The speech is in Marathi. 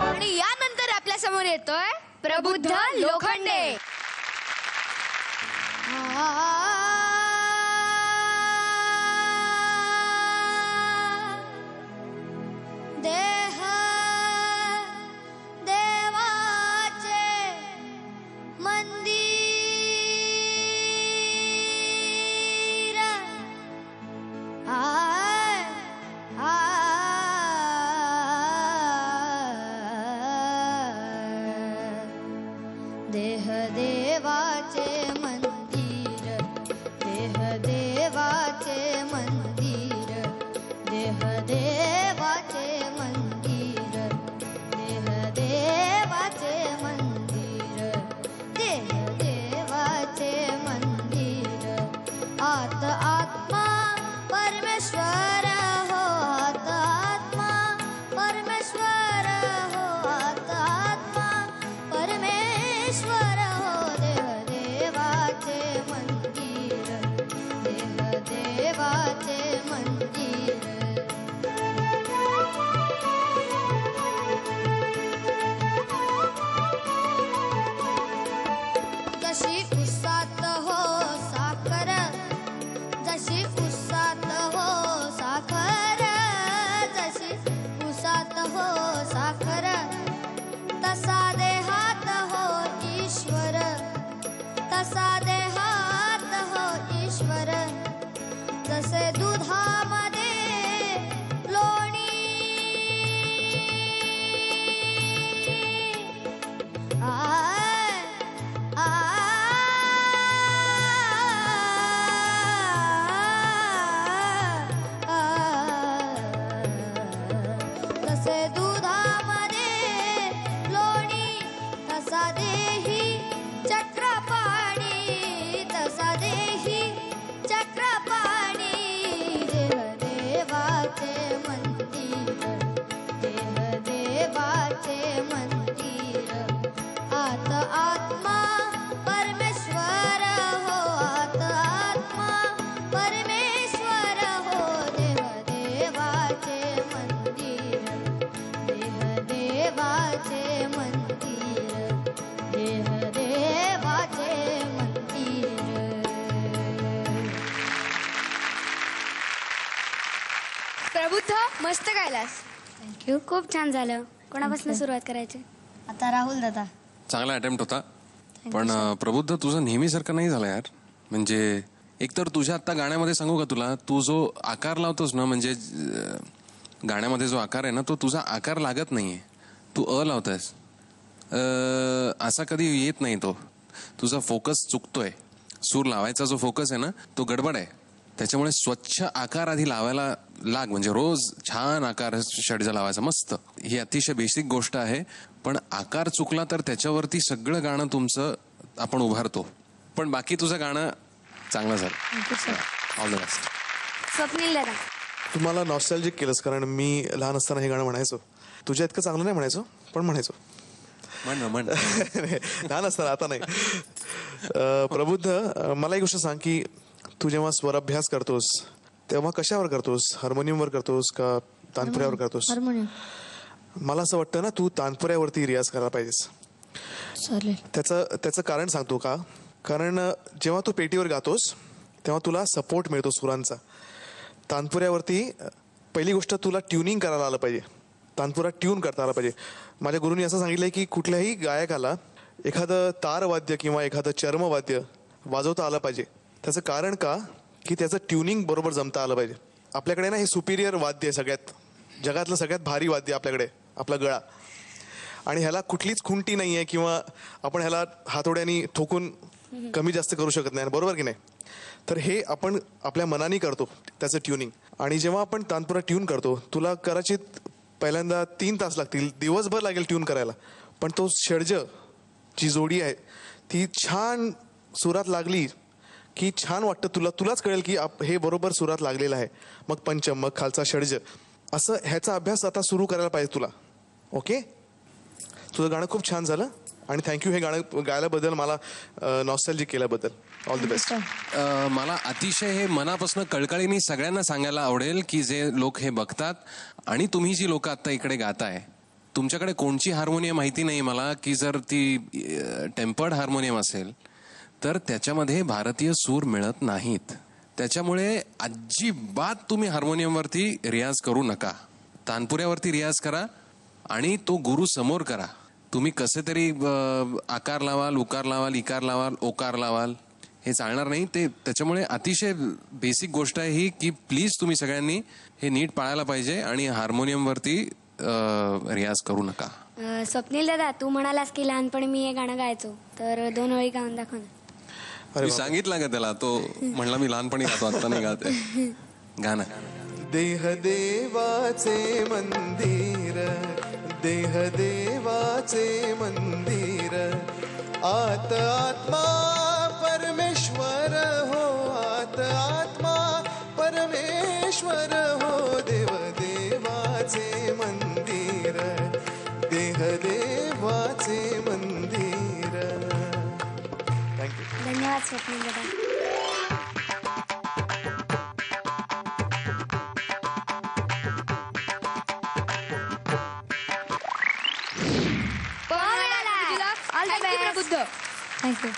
आणि यानंतर आपल्या समोर येतोय प्रबुद्ध लोखंडे. देह देवाचे मंदिर देह देवाचे मंदिर, देह देवाचे मंदिर, देह देवाचे मंदिर, देह देवाचे मंदिर, देह देवाचे मंदिर. आत आत्मा परमेश्वर हो, आत आत्मा परमेश्वर हो, आत आत्मा परमेश्वर हो. देव देवाचे मंदिर, देव देवाचे मंदिर. जशी उसात हो साखर, जशी उसात हो साखर, जशी उसात हो साखर, तसा देहात हो ईश्वर, तसा देहात हो ईश्वर. जसे दुधामध्ये लोणी तसे दुधामध्ये लोणी, तसा देही चक्रपाणी, तसा देही चक्रपाणी. देह देवाचे मंदिर, देह देवाचे मंदिर. आत आत्मा परमेश्वर हो, आत आत्मा परमेश्वर हो. देव देवाचे मंदिर, देह देवाचे मंदिर, देह देवाचे मंदिर. प्रबुद्ध मस्त गायलास. थँक्यू. खूप छान झालं. कोणापासून सुरुवात करायची? आता राहुल दादा. चांगला अटेम्प्ट होता, पण प्रबुद्ध तुझं नेहमीसारखं नाही झालं यार. म्हणजे एकतर तुझ्या आत्ता गाण्यामध्ये सांगू का तुला, तू जो आकार लावतोस ना, म्हणजे गाण्यामध्ये जो आकार आहे ना, तो तुझा आकार लागत नाहीये. तू लावतोयस, असा कधी येत नाही. तो तुझा फोकस चुकतोय. सूर लावायचा जो फोकस आहे ना, तो गडबड आहे. त्याच्यामुळे स्वच्छ आकार आधी लावायला लाग. म्हणजे रोज छान आकार षड्ज लावायचा मस्त. ही अतिशय बेसिक गोष्ट आहे, पण आकार चुकला तर त्याच्यावरती सगळं गाणं तुमचं आपण उभारतो. पण बाकी तुझं गाणं चांगलं झालं. All the best. स्वप्नील दादा. तुम्हाला नॉस्टॅल्जिक केलंस, कारण मी लहान असताना हे गाणं म्हणायचो. तुझ्या इतकं चांगलं नाही म्हणायचो, पण म्हणायचो. म्हण लहान असताना, आता नाही. प्रबुद्ध, मला एक गोष्ट सांग की तू जेव्हा स्वराभ्यास करतोस तेव्हा कशावर करतोस? हार्मोनियमवर करतोस का तानपुऱ्यावर करतोस? हार्मोनियम. मला असं वाटतं ना, तू तानपुऱ्यावरती रियाज करायला पाहिजेस. चालेल. त्याचं कारण सांगतो का? कारण जेव्हा तू पेटीवर गातोस तेव्हा तुला सपोर्ट मिळतो सुरांचा. तानपुऱ्यावरती पहिली गोष्ट तुला ट्युनिंग करायला आलं पाहिजे. तानपुरा ट्यून करता आला पाहिजे. माझ्या गुरुंनी असं सांगितलंय की कुठल्याही गायकाला एखादं तारवाद्य किंवा एखादं चर्मवाद्य वाजवता आलं पाहिजे. त्याचं कारण का? की त्याचं ट्युनिंग बरोबर जमता आलं पाहिजे. आपल्याकडे ना हे सुपिरियर वाद्य आहे, सगळ्यात जगातलं सगळ्यात भारी वाद्य आपल्याकडे, आपला गळा. आणि ह्याला कुठलीच खुंटी नाही आहे किंवा आपण ह्याला हातोड्यानी ठोकून कमी जास्त करू शकत नाही, बरोबर की नाही? तर हे आपण आपल्या मनाने करतो त्याचं ट्युनिंग. आणि जेव्हा आपण तानपुरा ट्यून करतो, तुला कदाचित पहिल्यांदा 3 तास लागतील, दिवसभर लागेल ट्यून करायला. पण तो षड्ज जी जोडी आहे ती छान सुरात लागली की छान वाटतं. तुलाच कळेल की हे बरोबर सुरात लागलेलं आहे. मग पंचम, मग खालचा षड्ज, असं ह्याचा अभ्यास आता सुरू करायला पाहिजे तुला. ओके, तुझं गाणं खूप छान झालं आणि थँक्यू हे गाणं गायल्याबद्दल, मला नॉस्टॅल्जिक केल्याबद्दल. All the best. मला अतिशय हे मनापासून कळकळीने सगळ्यांना सांगायला आवडेल की जे लोक हे बघतात आणि तुम्ही जी लोक आता इकडे गाताय, तुमच्याकडे कोणची हार्मोनियम माहिती नाही मला, की जर ती टेम्पर्ड हार्मोनियम असेल तर त्याच्यामध्ये भारतीय सूर मिळत नाहीत. त्याच्यामुळे अजिबात तुम्ही हार्मोनियमवरती रियाज करू नका. तानपुऱ्यावरती रियाज करा आणि तो गुरु समोर करा. तुम्ही कसे तरी आकार लावाल, उकार लावाल, इकार लावाल, ओकार लावाल, हे चालणार नाही. ते त्याच्यामुळे अतिशय बेसिक गोष्ट आहे ही, की प्लीज तुम्ही सगळ्यांनी हे नीट पाळायला पाहिजे आणि हार्मोनियमवरती रियाज करू नका. स्वप्नील दादा, तू म्हणालास की लहानपणी मी हे गाणं गायचो, तर 2 ओळी गाऊन दाखव ना. अरे मी सांगितलं का त्याला, तो म्हणला मी लहानपणी गातो, आता नाही गाते. गाणं. देह देवाचे मंदिर, देह देवाचे मंदिर, आत आत्मा परमेश्वर हो, आत आत्मा परमेश्वर हो, देव देवाचे मंदिर, देह देवाचे मंदिर. थँक्यू. धन्यवाद स्वप्नील दादा. All the best. प्रबुद्ध. थँक्यू.